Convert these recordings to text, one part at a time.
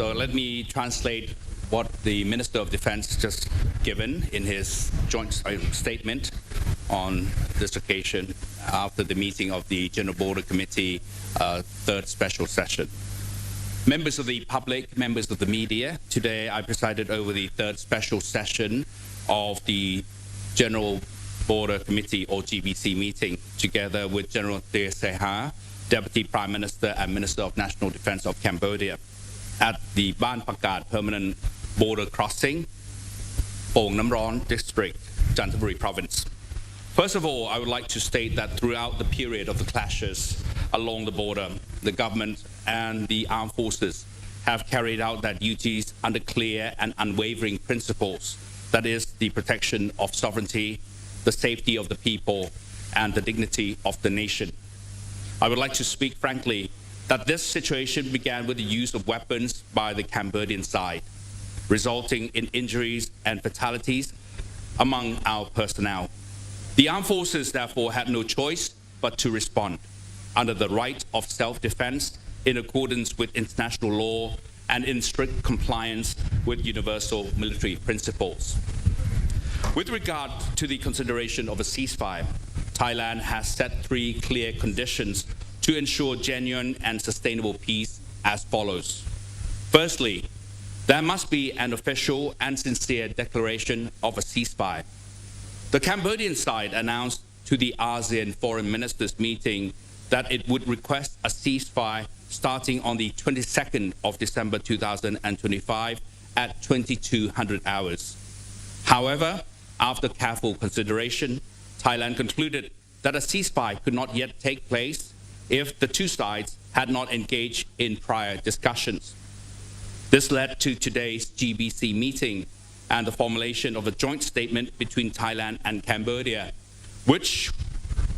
So let me translate what the Minister of Defense just given in his joint statement on this occasion after the meeting of the General Border Committee third special session. Members of the public, members of the media, today I presided over the third special session of the General Border Committee or GBC meeting together with General Thea Seha, Deputy Prime Minister and Minister of National Defense of Cambodia at the Ban Pakat Permanent Border Crossing, Pong Namron District, Chanthaburi Province. First of all, I would like to state that throughout the period of the clashes along the border, the government and the armed forces have carried out their duties under clear and unwavering principles, that is, the protection of sovereignty, the safety of the people, and the dignity of the nation. I would like to speak frankly that this situation began with the use of weapons by the Cambodian side, resulting in injuries and fatalities among our personnel. The armed forces therefore had no choice but to respond under the right of self-defense in accordance with international law and in strict compliance with universal military principles. With regard to the consideration of a ceasefire, Thailand has set 3 clear conditions to ensure genuine and sustainable peace as follows. Firstly, there must be an official and sincere declaration of a ceasefire. The Cambodian side announced to the ASEAN Foreign Ministers meeting that it would request a ceasefire starting on the 22nd of December 2025 at 2200 hours. However, after careful consideration, Thailand concluded that a ceasefire could not yet take place if the 2 sides had not engaged in prior discussions. This led to today's GBC meeting and the formulation of a joint statement between Thailand and Cambodia, which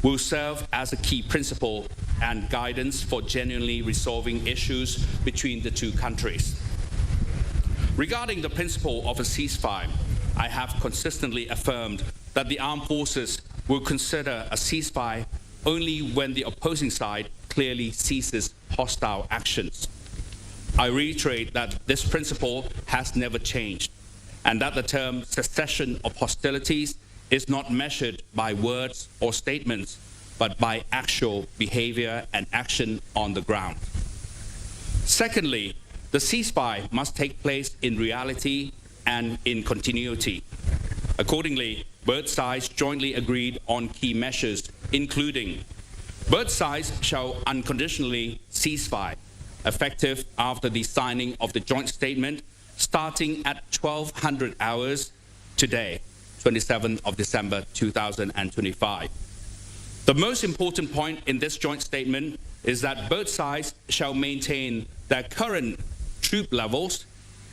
will serve as a key principle and guidance for genuinely resolving issues between the 2 countries. Regarding the principle of a ceasefire, I have consistently affirmed that the armed forces will consider a ceasefire only when the opposing side clearly ceases hostile actions. I reiterate that this principle has never changed, and that the term cessation of hostilities is not measured by words or statements, but by actual behavior and action on the ground. Secondly, the ceasefire must take place in reality and in continuity. Accordingly, both sides jointly agreed on key measures, including both sides shall unconditionally cease fire, effective after the signing of the joint statement, starting at 1200 hours today, 27th of December 2025. The most important point in this joint statement is that both sides shall maintain their current troop levels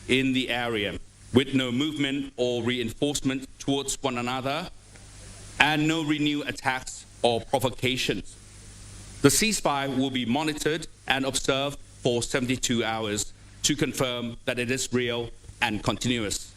in the area, with no movement or reinforcement towards one another, and no renewed attacks or provocations. The ceasefire will be monitored and observed for 72 hours to confirm that it is real and continuous.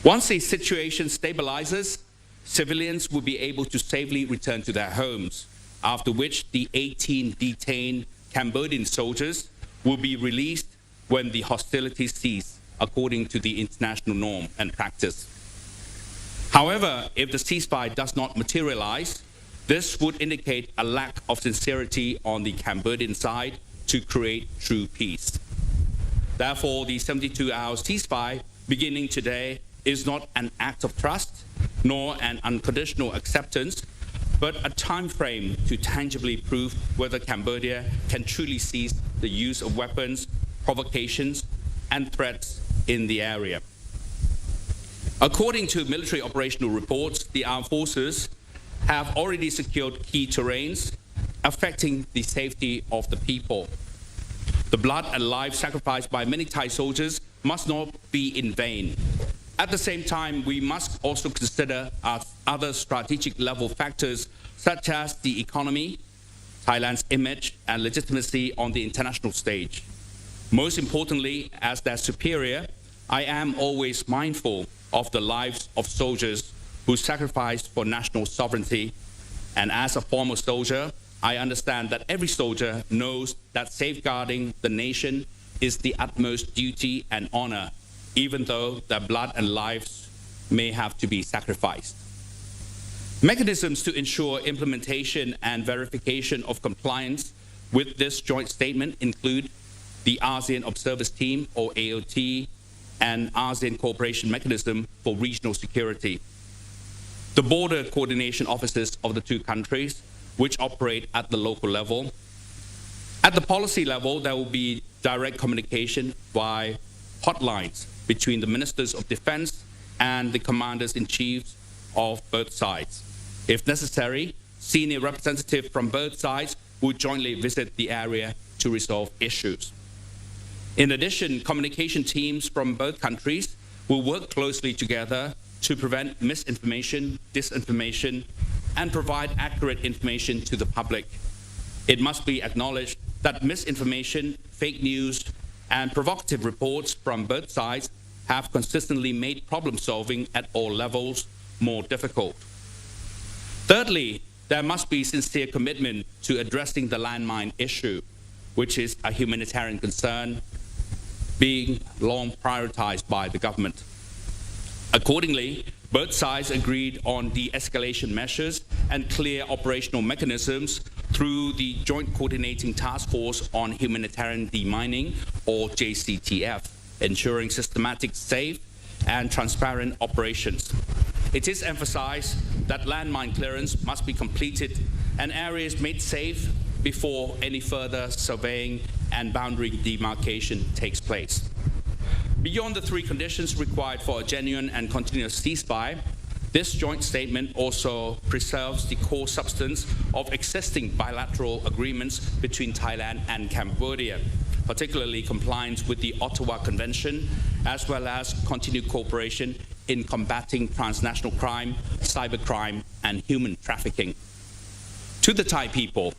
Once the situation stabilizes, civilians will be able to safely return to their homes, after which the 18 detained Cambodian soldiers will be released when the hostilities cease, according to the international norm and practice. However, if the ceasefire does not materialize, this would indicate a lack of sincerity on the Cambodian side to create true peace. Therefore, the 72-hour ceasefire beginning today is not an act of trust, nor an unconditional acceptance, but a time frame to tangibly prove whether Cambodia can truly cease the use of weapons, provocations, and threats in the area. According to military operational reports, the armed forces have already secured key terrains affecting the safety of the people. The blood and life sacrificed by many Thai soldiers must not be in vain. At the same time, we must also consider other strategic level factors such as the economy, Thailand's image and legitimacy on the international stage. Most importantly, as their superior, I am always mindful of the lives of soldiers who sacrificed for national sovereignty. And as a former soldier, I understand that every soldier knows that safeguarding the nation is the utmost duty and honor, even though their blood and lives may have to be sacrificed. Mechanisms to ensure implementation and verification of compliance with this joint statement include the ASEAN Observers Team, or AOT, and ASEAN Cooperation Mechanism for Regional Security. The border coordination offices of the two countries, which operate at the local level. At the policy level, there will be direct communication by hotlines between the Ministers of Defense and the Commanders-in-Chief of both sides. If necessary, senior representatives from both sides will jointly visit the area to resolve issues. In addition, communication teams from both countries will work closely together to prevent misinformation, disinformation, and provide accurate information to the public. It must be acknowledged that misinformation, fake news, and provocative reports from both sides have consistently made problem-solving at all levels more difficult. Thirdly, there must be sincere commitment to addressing the landmine issue, which is a humanitarian concern being long prioritized by the government. Accordingly, both sides agreed on de-escalation measures and clear operational mechanisms through the Joint Coordinating Task Force on Humanitarian Demining, or JCTF, ensuring systematic, safe, and transparent operations. It is emphasized that landmine clearance must be completed and areas made safe before any further surveying and boundary demarcation takes place. Beyond the three conditions required for a genuine and continuous ceasefire, this joint statement also preserves the core substance of existing bilateral agreements between Thailand and Cambodia, particularly compliance with the Ottawa Convention, as well as continued cooperation in combating transnational crime, cybercrime, and human trafficking. To the Thai people,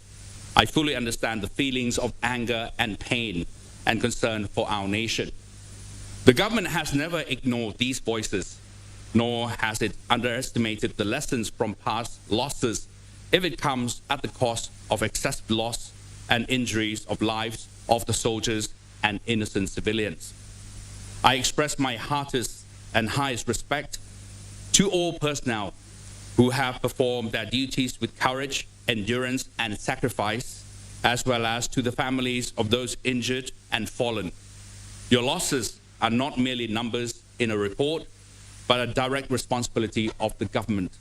I fully understand the feelings of anger and pain and concern for our nation. The government has never ignored these voices, nor has it underestimated the lessons from past losses if it comes at the cost of excessive loss and injuries of lives of the soldiers and innocent civilians. I express my heartiest and highest respect to all personnel who have performed their duties with courage, endurance, and sacrifice, as well as to the families of those injured and fallen. Your losses are not merely numbers in a report, but a direct responsibility of the government,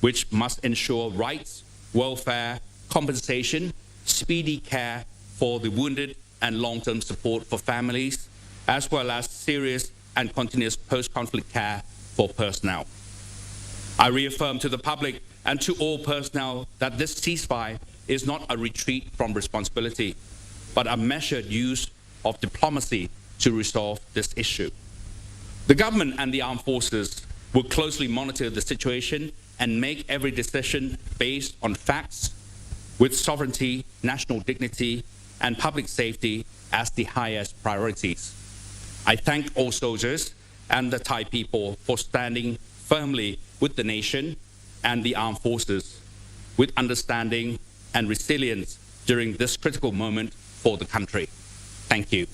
which must ensure rights, welfare, compensation, speedy care for the wounded, and long-term support for families, as well as serious and continuous post-conflict care for personnel. I reaffirm to the public and to all personnel that this ceasefire is not a retreat from responsibility, but a measured use of diplomacy to resolve this issue. The government and the armed forces will closely monitor the situation and make every decision based on facts, with sovereignty, national dignity, and public safety as the highest priorities. I thank all soldiers and the Thai people for standing firmly with the nation and the armed forces with understanding and resilience during this critical moment for the country. Thank you.